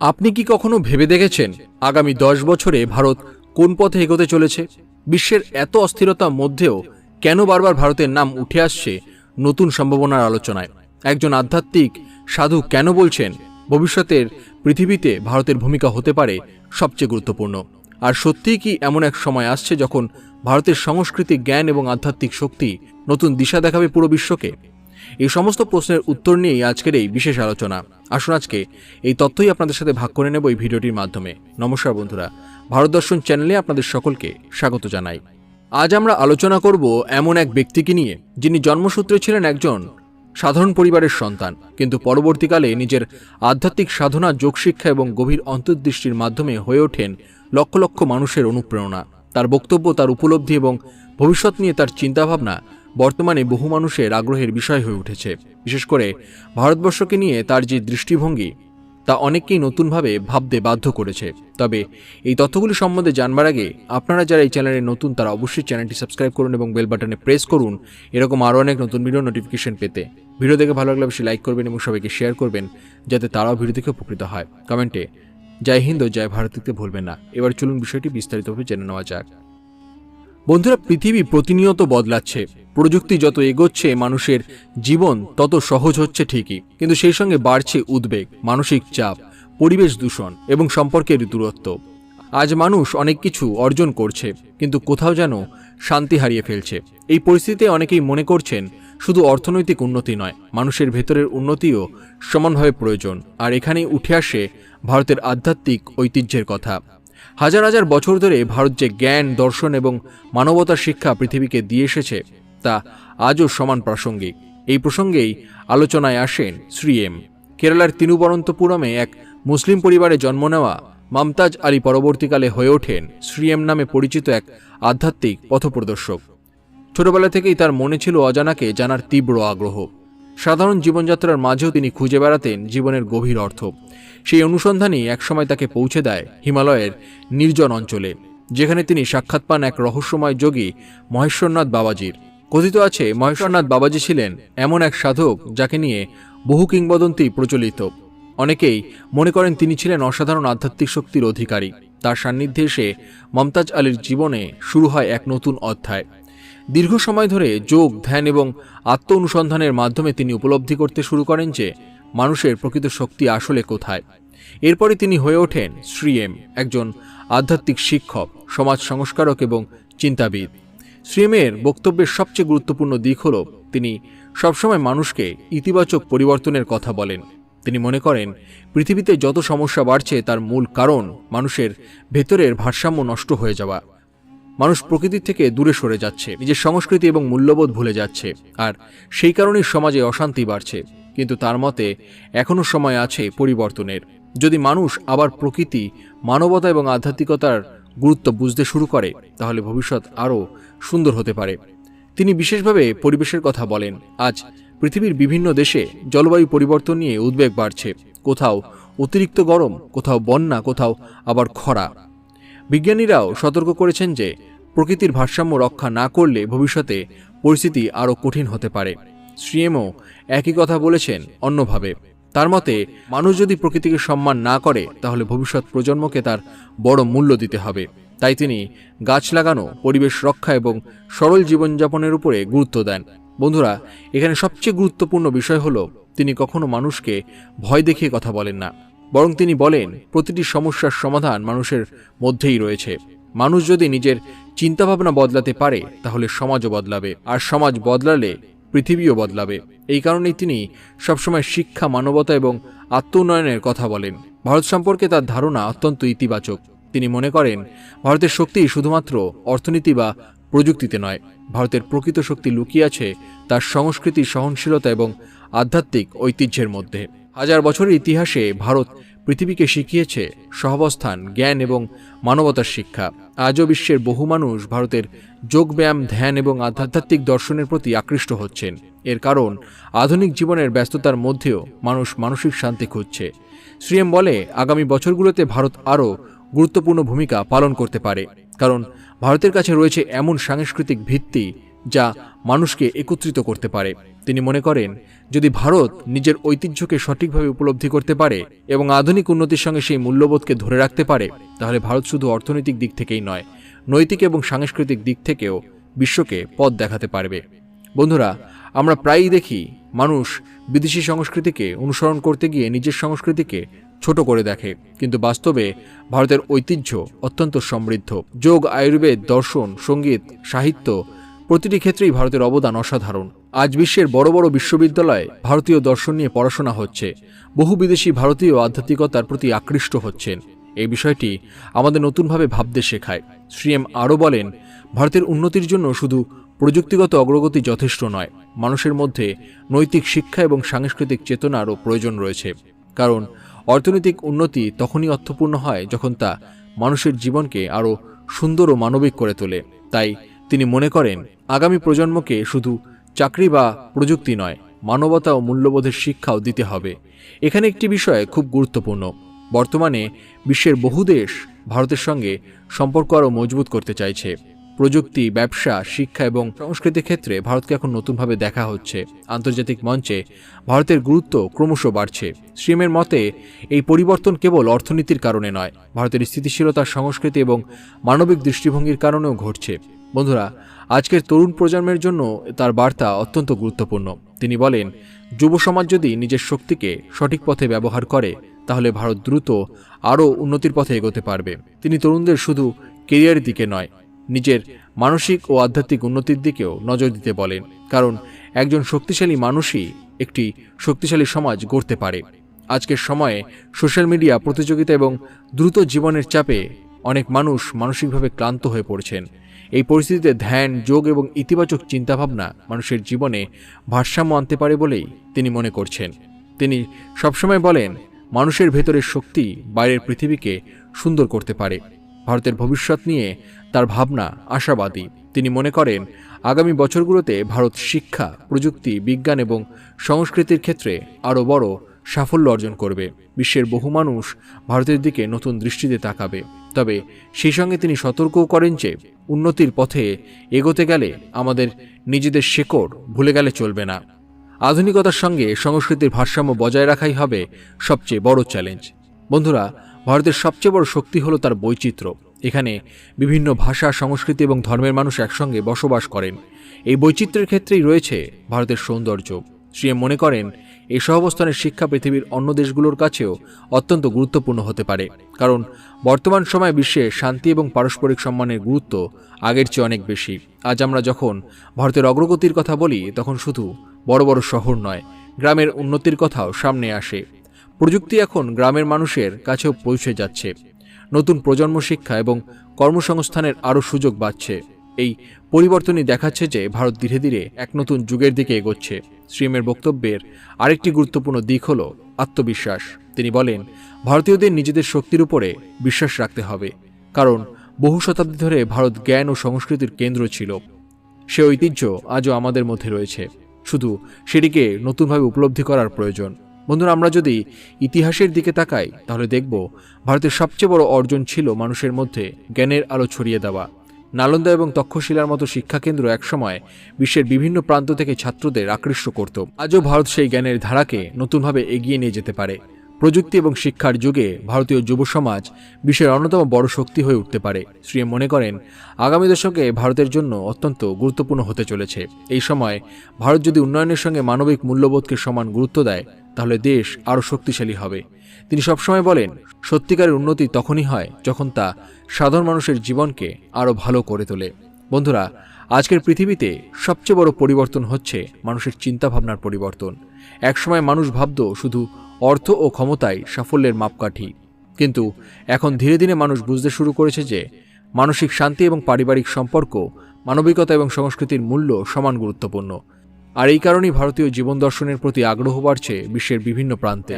আপনি কি কখনো ভেবে দেখেছেন আগামী 10 বছরে ভারত কোন পথে এগোতে চলেছে? বিশ্বের এত অস্থিরতার মধ্যেও কেন বারবার ভারতের নাম উঠে আসছে নতুন সম্ভাবনার আলোচনায়? একজন আধ্যাত্মিক সাধু কেন বলছেন ভবিষ্যতের পৃথিবীতে ভারতের ভূমিকা হতে পারে সবচেয়ে গুরুত্বপূর্ণ? আর সত্যিই কি এমন এক সময় আসছে যখন ভারতের সাংস্কৃতিক জ্ঞান এবং আধ্যাত্মিক শক্তি নতুন দিশা দেখাবে পুরো বিশ্বকে? এই সমস্ত প্রশ্নের উত্তর নিয়েই আজকের এই বিশেষ আলোচনা। আসুন আজকে এই তথ্যই আপনাদের সাথে ভাগ করে নেব এই ভিডিওটির মাধ্যমে। নমস্কার বন্ধুরা, ভারত দর্শন চ্যানেলে আপনাদের সকলকে স্বাগত জানাই। আজ আমরা আলোচনা করব এমন এক ব্যক্তিকে নিয়ে যিনি জন্মসূত্রে ছিলেন একজন সাধারণ পরিবারের সন্তান, কিন্তু পরবর্তীকালে নিজের আধ্যাত্মিক সাধনা, যোগশিক্ষা এবং গভীর অন্তর্দৃষ্টির মাধ্যমে হয়ে ওঠেন লক্ষ লক্ষ মানুষের অনুপ্রেরণা। তার বক্তব্য, তার উপলব্ধি এবং ভবিষ্যৎ নিয়ে তার চিন্তাভাবনা বর্তমানে বহু মানুষের আগ্রহের বিষয় হয়ে উঠেছে। বিশেষ করে ভারতবর্ষকে নিয়ে তার যে দৃষ্টিভঙ্গি তা অনেককেই নতুনভাবে ভাবতে বাধ্য করেছে। তবে এই তথ্যগুলি সম্বন্ধে জানবার আগে আপনারা যারা এই চ্যানেলে নতুন তারা অবশ্যই চ্যানেলটি সাবস্ক্রাইব করুন এবং বেল বাটনে প্রেস করুন এরকম আরও অনেক নতুন ভিডিও নোটিফিকেশন পেতে। ভিডিও দেখে ভালো লাগলে অবশ্যই লাইক করবেন এবং সবাইকে শেয়ার করবেন যাতে তারাও ভিডিও দেখে উপকৃত হয়। কমেন্টে জয় হিন্দ ও জয় ভারত লিখতে ভুলবেন না। এবার চলুন বিষয়টি বিস্তারিতভাবে জেনে নেওয়া যাক। বন্ধুরা, পৃথিবী প্রতিনিয়ত বদলাচ্ছে। প্রযুক্তি যত এগোচ্ছে মানুষের জীবন তত সহজ হচ্ছে ঠিকই, কিন্তু সেই সঙ্গে বাড়ছে উদ্বেগ, মানসিক চাপ, পরিবেশ দূষণ এবং সম্পর্কের দূরত্ব। আজ মানুষ অনেক কিছু অর্জন করছে কিন্তু কোথাও যেন শান্তি হারিয়ে ফেলছে। এই পরিস্থিতিতে অনেকেই মনে করছেন শুধু অর্থনৈতিক উন্নতি নয়, মানুষের ভেতরের উন্নতিও সমানভাবে প্রয়োজন। আর এখানেই উঠে আসে ভারতের আধ্যাত্মিক ঐতিহ্যের কথা। হাজার হাজার বছর ধরে ভারত যে জ্ঞান, দর্শন এবং মানবতার শিক্ষা পৃথিবীকে দিয়ে এসেছে তা আজও সমান প্রাসঙ্গিক। এই প্রসঙ্গেই আলোচনায় আসেন শ্রী এম। কেরালার তিরুবনন্তপুরমে এক মুসলিম পরিবারে জন্ম নেওয়া মমতাজ আলী পরবর্তীকালে হয়ে ওঠেন শ্রী এম নামে পরিচিত এক আধ্যাত্মিক পথপ্রদর্শক। ছোটবেলা থেকেই তার মনে ছিল অজানাকে জানার তীব্র আগ্রহ। সাধারণ জীবনযাত্রার মাঝেও তিনি খুঁজে বেড়াতেন জীবনের গভীর অর্থ। সেই অনুসন্ধানই একসময় তাকে পৌঁছে দেয় হিমালয়ের নির্জন অঞ্চলে, যেখানে তিনি সাক্ষাৎ পান এক রহস্যময় যোগী মহেশ্বরনাথ বাবাজির। কথিত আছে মহেশ্বরনাথ বাবাজি ছিলেন এমন এক সাধক যাকে নিয়ে বহু কিংবদন্তি প্রচলিত। অনেকেই মনে করেন তিনি ছিলেন অসাধারণ আধ্যাত্মিক শক্তির অধিকারী। তার সান্নিধ্যে এসে মমতাজ আলীর জীবনে শুরু হয় এক নতুন অধ্যায়। দীর্ঘ সময় ধরে যোগ, ধ্যান এবং আত্ম অনুসন্ধানের মাধ্যমে তিনি উপলব্ধি করতে শুরু করেন যে মানুষের প্রকৃত শক্তি আসলে কোথায়। এরপরে তিনি হয়ে ওঠেন শ্রী এম, একজন আধ্যাত্মিক শিক্ষক, সমাজ সংস্কারক এবং চিন্তাবিদ। শ্রী এমের বক্তব্যের সবচেয়ে গুরুত্বপূর্ণ দিক হল তিনি সবসময় মানুষকে ইতিবাচক পরিবর্তনের কথা বলেন। তিনি মনে করেন পৃথিবীতে যত সমস্যা বাড়ছে তার মূল কারণ মানুষের ভেতরের ভারসাম্য নষ্ট হয়ে যাওয়া। মানুষ প্রকৃতির থেকে দূরে সরে যাচ্ছে, নিজের সংস্কৃতি এবং মূল্যবোধ ভুলে যাচ্ছে, আর সেই কারণেই সমাজে অশান্তি বাড়ছে। কিন্তু তার মতে এখনও সময় আছে পরিবর্তনের। যদি মানুষ আবার প্রকৃতি, মানবতা এবং আধ্যাত্মিকতার গুরুত্ব বুঝতে শুরু করে তাহলে ভবিষ্যৎ আরও সুন্দর হতে পারে। তিনি বিশেষভাবে পরিবেশের কথা বলেন। আজ পৃথিবীর বিভিন্ন দেশে জলবায়ু পরিবর্তন নিয়ে উদ্বেগ বাড়ছে। কোথাও অতিরিক্ত গরম, কোথাও বন্যা, কোথাও আবার খরা। বিজ্ঞানীরাও সতর্ক করেছেন যে প্রকৃতির ভারসাম্য রক্ষা না করলে ভবিষ্যতে পরিস্থিতি আরও কঠিন হতে পারে। শ্রী এমও একই কথা বলেছেন অন্যভাবে। তার মতে মানুষ যদি প্রকৃতিকে সম্মান না করে তাহলে ভবিষ্যৎ প্রজন্মকে তার বড় মূল্য দিতে হবে। তাই তিনি গাছ লাগানো, পরিবেশ রক্ষা এবং সরল জীবনযাপনের উপরে গুরুত্ব দেন। বন্ধুরা, এখানে সবচেয়ে গুরুত্বপূর্ণ বিষয় হলো তিনি কখনো মানুষকে ভয় দেখিয়ে কথা বলেন না, বরং তিনি বলেন প্রতিটি সমস্যার সমাধান মানুষের মধ্যেই রয়েছে। মানুষ যদি নিজের চিন্তাভাবনা বদলাতে পারে তাহলে সমাজও বদলাবে, আর সমাজ বদলালে পৃথিবীও বদলাবে। এই কারণেই তিনি সবসময় শিক্ষা, মানবতা এবং আত্ম উন্নয়নের কথা বলেন। ভারত সম্পর্কে তার ধারণা অত্যন্ত ইতিবাচক। তিনি মনে করেন ভারতের শক্তি শুধুমাত্র অর্থনীতি বা প্রযুক্তিতে নয়, ভারতের প্রকৃত শক্তি লুকিয়ে আছে তার সংস্কৃতি, সহনশীলতা এবং আধ্যাত্মিক ঐতিহ্যের মধ্যে। হাজার বছরের ইতিহাসে ভারত পৃথিবীকে শিখিয়েছে সহাবস্থান, জ্ঞান এবং মানবতার শিক্ষা। আজও বিশ্বের বহু মানুষ ভারতের যোগব্যায়াম, ধ্যান এবং আধ্যাত্মিক দর্শনের প্রতি আকৃষ্ট হচ্ছেন। এর কারণ আধুনিক জীবনের ব্যস্ততার মধ্যেও মানুষ মানসিক শান্তি খুঁজছে। শ্রী এম বলে আগামী বছরগুলোতে ভারত আরও গুরুত্বপূর্ণ ভূমিকা পালন করতে পারে, কারণ ভারতের কাছে রয়েছে এমন সাংস্কৃতিক ভিত্তি যা মানুষকে একত্রিত করতে পারে। তিনি মনে করেন যদি ভারত নিজের ঐতিহ্যকে সঠিকভাবে উপলব্ধি করতে পারে এবং আধুনিক উন্নতির সঙ্গে সেই মূল্যবোধকে ধরে রাখতে পারে, তাহলে ভারত শুধু অর্থনৈতিক দিক থেকেই নয়, নৈতিক এবং সাংস্কৃতিক দিক থেকেও বিশ্বকে পথ দেখাতে পারবে। বন্ধুরা, আমরা প্রায়ই দেখি মানুষ বিদেশি সংস্কৃতিকে অনুসরণ করতে গিয়ে নিজের সংস্কৃতিকে ছোট করে দেখে, কিন্তু বাস্তবে ভারতের ঐতিহ্য অত্যন্ত সমৃদ্ধ। যোগ, আয়ুর্বেদ, দর্শন, সঙ্গীত, সাহিত্য প্রতিটি ক্ষেত্রেই ভারতের অবদান অসাধারণ। আজ বিশ্বের বড় বড় বিশ্ববিদ্যালয়ে ভারতীয় দর্শন নিয়ে পড়াশোনা হচ্ছে। বহু বিদেশি ভারতীয় আধ্যাত্মিকতার প্রতি আকৃষ্ট হচ্ছেন। এই বিষয়টি আমাদের নতুনভাবে ভাবতে শেখায়। শ্রীএম আরও বলেন, ভারতের উন্নতির জন্য শুধু প্রযুক্তিগত অগ্রগতি যথেষ্ট নয়, মানুষের মধ্যে নৈতিক শিক্ষা এবং সাংস্কৃতিক চেতনারও প্রয়োজন রয়েছে। কারণ অর্থনৈতিক উন্নতি তখনই অর্থপূর্ণ হয় যখন তা মানুষের জীবনকে আরও সুন্দর ও মানবিক করে তোলে। তাই তিনি মনে করেন, আগামী প্রজন্মকে শুধু চাকরি বা প্রযুক্তি নয়, মানবতা ও মূল্যবোধের শিক্ষাও দিতে হবে। এখানে একটি বিষয় খুব গুরুত্বপূর্ণ। বর্তমানে বিশ্বের বহু দেশ ভারতের সঙ্গে সম্পর্ক আরও মজবুত করতে চাইছে। প্রযুক্তি, ব্যবসা, শিক্ষা এবং সংস্কৃতির ক্ষেত্রে ভারতকে এখন নতুনভাবে দেখা হচ্ছে। আন্তর্জাতিক মঞ্চে ভারতের গুরুত্ব ক্রমশ বাড়ছে। শ্রীমের মতে এই পরিবর্তন কেবল অর্থনীতির কারণে নয়, ভারতের স্থিতিশীলতা, সংস্কৃতি এবং মানবিক দৃষ্টিভঙ্গির কারণেও ঘটছে। বন্ধুরা, আজকের তরুণ প্রজন্মের জন্য তার বার্তা অত্যন্ত গুরুত্বপূর্ণ। তিনি বলেন, যুব সমাজ যদি নিজের শক্তিকে সঠিক পথে ব্যবহার করে, তাহলে ভারত দ্রুত আরও উন্নতির পথে এগোতে পারবে। তিনি তরুণদের শুধু কেরিয়ারের দিকে নয়, নিজের মানসিক ও আধ্যাত্মিক উন্নতির দিকেও নজর দিতে বলেন। কারণ একজন শক্তিশালী মানুষই একটি শক্তিশালী সমাজ গড়তে পারে। আজকের সময়ে সোশ্যাল মিডিয়া, প্রতিযোগিতা এবং দ্রুত জীবনের চাপে অনেক মানুষ মানসিকভাবে ক্লান্ত হয়ে পড়ছেন। এই পরিস্থিতিতে ধ্যান, যোগ এবং ইতিবাচক চিন্তাভাবনা মানুষের জীবনে ভারসাম্য আনতে পারে বলেই তিনি মনে করছেন। তিনি সবসময় বলেন, মানুষের ভেতরের শক্তি বাইরের পৃথিবীকে সুন্দর করতে পারে। ভারতের ভবিষ্যৎ নিয়ে তার ভাবনা আশাবাদী। তিনি মনে করেন, আগামী বছরগুলোতে ভারত শিক্ষা, প্রযুক্তি, বিজ্ঞান এবং সংস্কৃতির ক্ষেত্রে আরও বড় সাফল্য অর্জন করবে। বিশ্বের বহু মানুষ ভারতের দিকে নতুন দৃষ্টিতে তাকাবে। তবে সেই সঙ্গে তিনি সতর্কও করেন যে উন্নতির পথে এগোতে গেলে আমাদের নিজেদের শেকড় ভুলে গেলে চলবে না। আধুনিকতার সঙ্গে সংস্কৃতির ভারসাম্য বজায় রাখাই হবে সবচেয়ে বড় চ্যালেঞ্জ। বন্ধুরা, ভারতের সবচেয়ে বড় শক্তি হলো তার বৈচিত্র্য। এখানে বিভিন্ন ভাষা, সংস্কৃতি এবং ধর্মের মানুষ একসঙ্গে বসবাস করেন। এই বৈচিত্র্যের ক্ষেত্রেই রয়েছে ভারতের সৌন্দর্য। শ্রীএম মনে করেন, এই সহাবস্থানের শিক্ষা পৃথিবীর অন্য দেশগুলোর কাছেও অত্যন্ত গুরুত্বপূর্ণ হতে পারে। কারণ বর্তমান সময়ে বিশ্বে শান্তি এবং পারস্পরিক সম্মানের গুরুত্ব আগের চেয়ে অনেক বেশি। আজ আমরা যখন ভারতের অগ্রগতির কথা বলি, তখন শুধু বড় বড় শহর নয়, গ্রামের উন্নতির কথাও সামনে আসে। প্রযুক্তি এখন গ্রামের মানুষের কাছেও পৌঁছে যাচ্ছে। নতুন প্রজন্ম শিক্ষা এবং কর্মসংস্থানের আরও সুযোগ বাড়ছে। এই পরিবর্তনই দেখাচ্ছে যে ভারত ধীরে ধীরে এক নতুন যুগের দিকে এগোচ্ছে। শ্রীমের বক্তব্যের আরেকটি গুরুত্বপূর্ণ দিক হল আত্মবিশ্বাস। তিনি বলেন, ভারতীয়দের নিজেদের শক্তির উপরে বিশ্বাস রাখতে হবে। কারণ বহু শতাব্দী ধরে ভারত জ্ঞান ও সংস্কৃতির কেন্দ্র ছিল। সে ঐতিহ্য আজও আমাদের মধ্যে রয়েছে, শুধু সেটিকে নতুনভাবে উপলব্ধি করার প্রয়োজন। বন্ধুরা, আমরা যদি ইতিহাসের দিকে তাকাই, তাহলে দেখব ভারতের সবচেয়ে বড় অর্জন ছিল মানুষের মধ্যে জ্ঞানের আলো ছড়িয়ে দেওয়া। নালন্দা এবং তক্ষশিলার মতো শিক্ষাকেন্দ্র একসময় বিশ্বের বিভিন্ন প্রান্ত থেকে ছাত্রদের আকৃষ্ট করত। আজও ভারত সেই জ্ঞানের ধারাকে নতুনভাবে এগিয়ে নিয়ে যেতে পারে। প্রযুক্তি এবং শিক্ষার যুগে ভারতীয় যুব সমাজ বিশ্বের অন্যতম বড় শক্তি হয়ে উঠতে পারে। শ্রীএম মনে করেন, আগামী দশকে ভারতের জন্য অত্যন্ত গুরুত্বপূর্ণ হতে চলেছে। এই সময় ভারত যদি উন্নয়নের সঙ্গে মানবিক মূল্যবোধকে সমান গুরুত্ব দেয়, তাহলে দেশ আরও শক্তিশালী হবে। তিনি সবসময় বলেন, সত্যিকারের উন্নতি তখনই হয় যখন তা সাধারণ মানুষের জীবনকে আরও ভালো করে তোলে। বন্ধুরা, আজকের পৃথিবীতে সবচেয়ে বড় পরিবর্তন হচ্ছে মানুষের চিন্তাভাবনার পরিবর্তন। একসময় মানুষ ভাবত শুধু অর্থ ও ক্ষমতাই সাফল্যের মাপকাঠি, কিন্তু এখন ধীরে ধীরে মানুষ বুঝতে শুরু করেছে যে মানসিক শান্তি এবং পারিবারিক সম্পর্ক, মানবিকতা এবং সংস্কৃতির মূল্য সমান গুরুত্বপূর্ণ। আর এই কারণেই ভারতীয় জীবন দর্শনের প্রতি আগ্রহ বাড়ছে বিশ্বের বিভিন্ন প্রান্তে।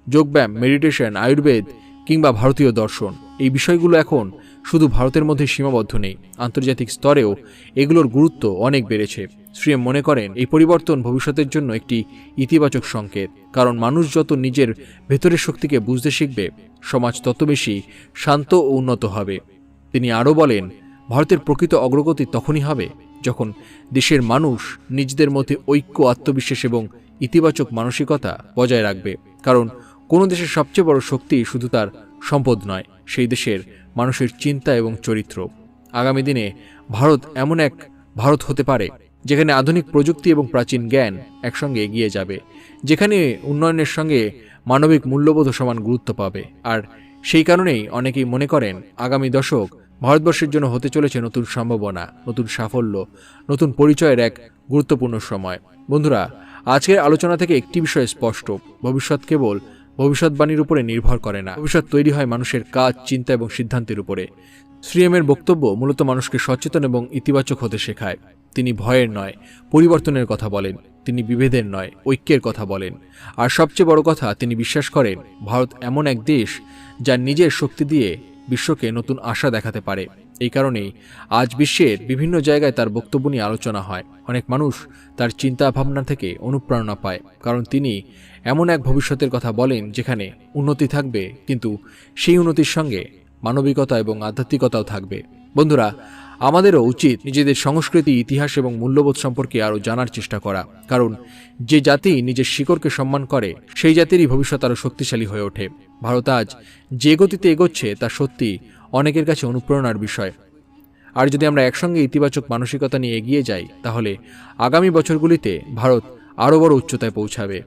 যোগব্যায়াম, মেডিটেশন, আয়ুর্বেদ কিংবা ভারতীয় দর্শন, এই বিষয়গুলো এখন শুধু ভারতের মধ্যে সীমাবদ্ধ নেই, আন্তর্জাতিক স্তরেও এগুলোর গুরুত্ব অনেক বেড়েছে। শ্রীএম মনে করেন, এই পরিবর্তন ভবিষ্যতের জন্য একটি ইতিবাচক সংকেত। কারণ মানুষ যত নিজের ভেতরের শক্তিকে বুঝতে শিখবে, সমাজ তত বেশি শান্ত ও উন্নত হবে। তিনি আরও বলেন, ভারতের প্রকৃত অগ্রগতি তখনই হবে যখন দেশের মানুষ নিজেদের মধ্যে ঐক্য, আত্মবিশ্বাস এবং ইতিবাচক মানসিকতা বজায় রাখবে। কারণ কোনো দেশের সবচেয়ে বড় শক্তি শুধু তার সম্পদ নয়, সেই দেশের মানুষের চিন্তা এবং চরিত্র। আগামী দিনে ভারত এমন এক ভারত হতে পারে যেখানে আধুনিক প্রযুক্তি এবং প্রাচীন জ্ঞান একসঙ্গে এগিয়ে যাবে, যেখানে উন্নয়নের সঙ্গে মানবিক মূল্যবোধ সমান গুরুত্ব পাবে। আর সেই কারণেই অনেকেই মনে করেন আগামী দশক ভারতবর্ষের জন্য হতে চলেছে নতুন সম্ভাবনা, নতুন সাফল্য, নতুন পরিচয়ের এক গুরুত্বপূর্ণ সময়। বন্ধুরা, আজকের আলোচনা থেকে একটি বিষয় স্পষ্ট: ভবিষ্যৎ কেবল ভবিষ্যৎবাণীর উপরে নির্ভর করে না, ভবিষ্যৎ তৈরি হয় মানুষের কাজ, চিন্তা এবং সিদ্ধান্তের উপরে। শ্রীএমের বক্তব্য মূলত মানুষকে সচেতন এবং ইতিবাচক হতে শেখায়। তিনি ভয়ের নয়, পরিবর্তনের কথা বলেন। তিনি বিভেদের নয়, ঐক্যের কথা বলেন। আর সবচেয়ে বড় কথা, তিনি বিশ্বাস করেন ভারত এমন এক দেশ যা নিজের শক্তি দিয়ে বিশ্বকে নতুন আশা দেখাতে পারে। এই কারণেই আজ বিশ্বের বিভিন্ন জায়গায় তার বক্তব্য নিয়ে আলোচনা হয়। অনেক মানুষ তার চিন্তা ভাবনা থেকে অনুপ্রেরণা পায়, কারণ তিনি এমন এক ভবিষ্যতের কথা বলেন যেখানে উন্নতি থাকবে, কিন্তু সেই উন্নতির সঙ্গে মানবিকতা এবং আধ্যাত্মিকতাও থাকবে। বন্ধুরা, আমাদেরও উচিত নিজেদের সংস্কৃতি, ইতিহাস এবং মূল্যবোধ সম্পর্কে আরও জানার চেষ্টা করা, কারণ যে জাতি নিজের শিকড়কে সম্মান করে সেই জাতিরই ভবিষ্যৎ আরও শক্তিশালী হয়ে ওঠে। ভারত আজ যে গতিতে এগোচ্ছে তা সত্যি অনেকের কাছে অনুপ্রেরণার বিষয়। আর যদি আমরা একসঙ্গে ইতিবাচক মানসিকতা নিয়ে এগিয়ে যাই, তাহলে আগামী বছরগুলিতে ভারত আরও বড় উচ্চতায় পৌঁছাবে।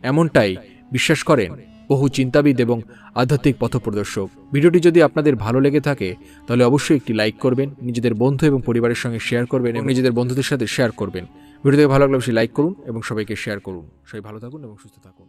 এমনটাই বিশ্বাস করেন বহু চিন্তাবিদ এবং আধ্যাত্মিক পথপ্রদর্শক। ভিডিওটি যদি আপনাদের ভালো লেগে থাকে তাহলে অবশ্যই একটি লাইক করবেন, নিজেদের বন্ধু এবং পরিবারের সঙ্গে শেয়ার করবেন এবং নিজেদের বন্ধুদের সাথে শেয়ার করবেন। ভিডিওটি ভালো লাগলে অবশ্যই লাইক করুন এবং সবাইকে শেয়ার করুন। সবাই ভালো থাকুন এবং সুস্থ থাকুন।